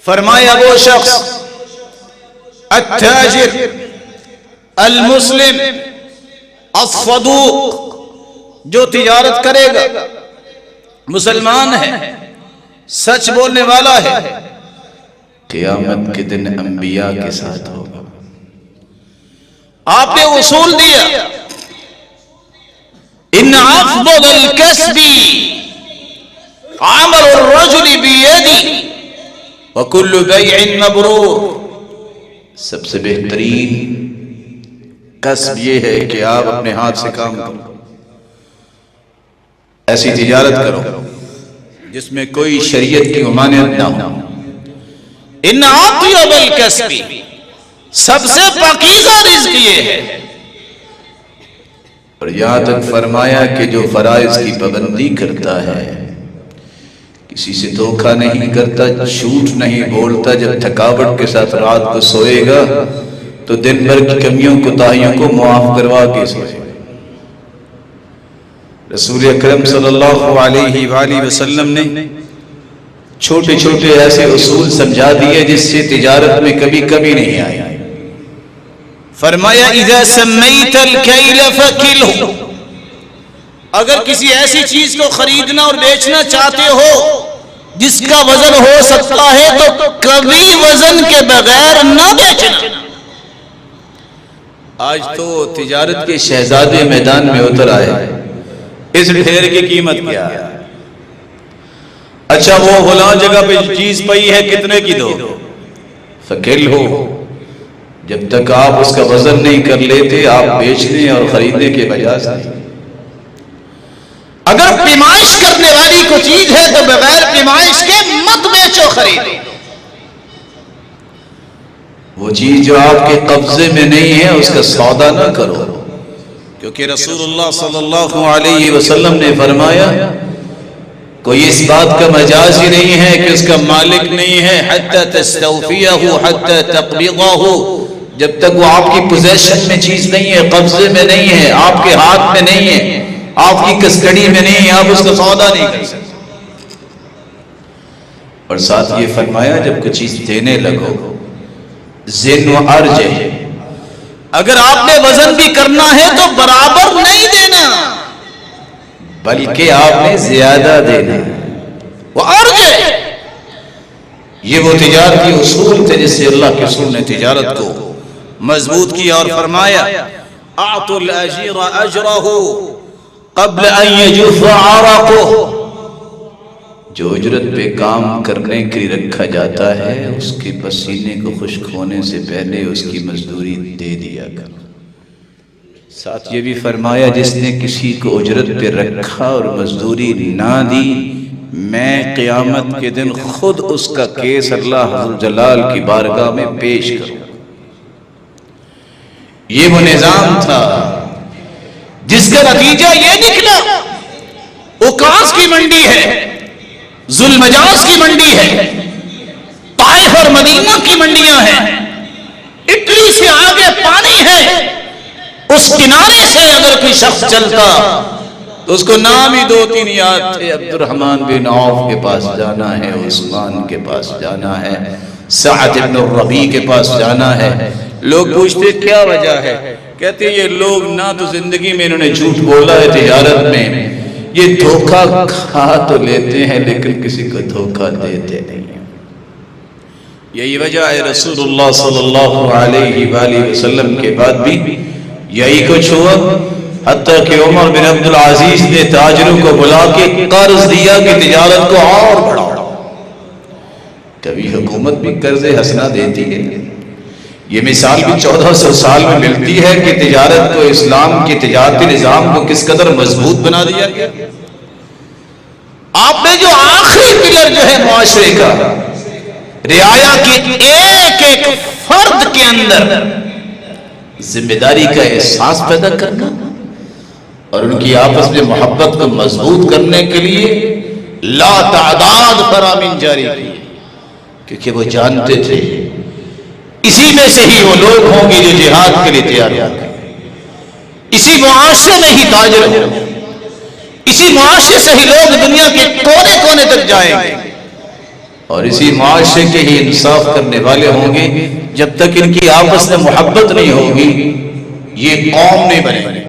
فرمایا وہ شخص التاجر المسلم الصدوق جو تجارت کرے گا، مسلمان ہے، سچ بولنے والا ہے، قیامت کے دن انبیاء کے ساتھ ہوگا۔ آپ نے اصول دیا ان افضل الکسب عمل الرجل بیدی وکل بیع مبرور، سب سے بہترین کسب یہ ہے کہ آپ اپنے ہاتھ سے کام کرو، ایسی تجارت کرو جس میں کوئی شریعت کی ممانعت نہ ہو۔ ان اطیب الکسب، سب سے پاکیزہ رزق یہ ہے۔ اور یہاں تک فرمایا کہ جو فرائض کی پابندی کرتا ہے، کسی سے دھوکہ نہیں کرتا، جھوٹ نہیں بولتا، جب تھکاوٹ کے ساتھ رات کو سوئے گا تو دن بھر کی کمیوں کوتاہیوں کو معاف کروا کے سوئے گا۔ رسول اکرم صلی اللہ علیہ وآلہ وسلم نے چھوٹے چھوٹے ایسے اصول سمجھا دیے جس سے تجارت میں کبھی کمی نہیں آئی۔ فرمایا اذا سمیت الکیل فکلہ، اگر کسی ایسی چیز کو خریدنا اور بیچنا چاہتے ہو جس کا وزن ہو سکتا ہے تو کبھی وزن کے بغیر نہ بیچنا۔ آج تو تجارت کے شہزادے میدان میں اتر آئے، اس ڈھیر کی قیمت کیا ہے؟ اچھا وہ فلاں جگہ پہ چیز پئی ہے، کتنے کی دو؟ فکل ہو، جب تک آپ اس کا وزن نہیں کر لیتے آپ بیچنے اور خریدنے کے بجائے سے۔ اگر پیمائش کرنے والی کوئی چیز ہے تو بغیر پیمائش کے مت بیچو، خریدو۔ وہ چیز جو آپ کے قبضے میں نہیں ہے اس کا سودا نہ کرو، کیونکہ رسول اللہ صلی اللہ علیہ وسلم نے فرمایا کوئی اس بات کا مجاز ہی نہیں ہے کہ اس کا مالک نہیں ہے حتی تستوفیہ حتی تقبضہ، جب تک وہ آپ کی پوزیشن میں چیز نہیں ہے، قبضے میں نہیں ہے، آپ کے ہاتھ میں نہیں ہے، آپ کی کسٹڈی میں نہیں ہے، آپ اس کا سودا نہیں کر سکتے۔ اور ساتھ یہ فرمایا جب کوئی چیز دینے لگو زن و ارج ہے، اگر آپ نے وزن بھی کرنا ہے تو برابر نہیں دینا بلکہ آپ نے زیادہ دینا۔ وہ ارج ہے، یہ وہ تجارتی اصول تھے جس سے اللہ کے رسول نے تجارت کو مضبوط کیا اور فرمایا اعطوا الاجیر اجرہ قبل ان یجف عرقہ، جو اجرت پہ کام کرنے کے لیے رکھا جاتا ہے اس کے پسینے کو خشک ہونے سے پہلے اس کی مزدوری دے دیا کرو۔ ساتھ یہ بھی فرمایا جس نے کسی کو اجرت پہ رکھا اور مزدوری نہ دی، میں قیامت کے دن خود اس کا کیس اللہ حضر جلال کی بارگاہ میں پیش کروں۔ یہ وہ نظام تھا جس کا نتیجہ یہ نکلا اوکاس کی منڈی ہے، ذوالمجاز کی منڈی ہے، طائف اور مدینہ کی منڈیاں ہیں، اٹلی سے آگے پانی ہے، اس کنارے سے اگر کوئی شخص چلتا تو اس کو نام ہی دو تین یاد تھے، عبد الرحمن بن عوف کے پاس جانا ہے، عثمان کے پاس جانا ہے، سعد بن الربیع کے پاس جانا ہے۔ لوگ پوچھتے کیا وجہ ہے؟ کہتے یہ لوگ نہ تو زندگی میں انہوں نے جھوٹ بولا ہے تجارت میں، یہ دھوکہ کھا تو لیتے ہیں لیکن کسی کو دھوکہ دیتے نہیں ہیں۔ یہی وجہ ہے رسول اللہ صلی اللہ علیہ وآلہ وسلم کے بعد بھی یہی کچھ ہوا، حتیٰ کہ عمر بن عبدالعزیز نے تاجروں کو بلا کے قرض دیا کہ تجارت کو اور بڑھاؤ۔ کبھی حکومت بھی قرض حسنہ دیتی ہے، یہ مثال بھی 1400 سال میں ملتی ہے کہ تجارت کو، اسلام کے تجارتی نظام کو کس قدر مضبوط بنا دیا گیا۔ آپ نے جو آخری پلر جو ہے معاشرے کا، رعایا کے ایک ایک فرد کے اندر ذمہ داری کا احساس پیدا کرنا اور ان کی آپس میں محبت کو مضبوط کرنے کے لیے لا تعداد فرامین جاری کی، کیونکہ وہ جانتے تھے اسی میں سے ہی وہ لوگ ہوں گے جو جہاد کے لیے تیار ہوں گے، اسی معاشرے میں ہی تاجر ہوں گے، اسی معاشرے سے ہی لوگ دنیا کے کونے کونے تک جائیں گے۔ اور اسی معاشرے کے ہی انصاف کرنے والے ہوں گے. جب تک ان کی آپس میں محبت نہیں ہوگی یہ قوم نہیں بنے گی.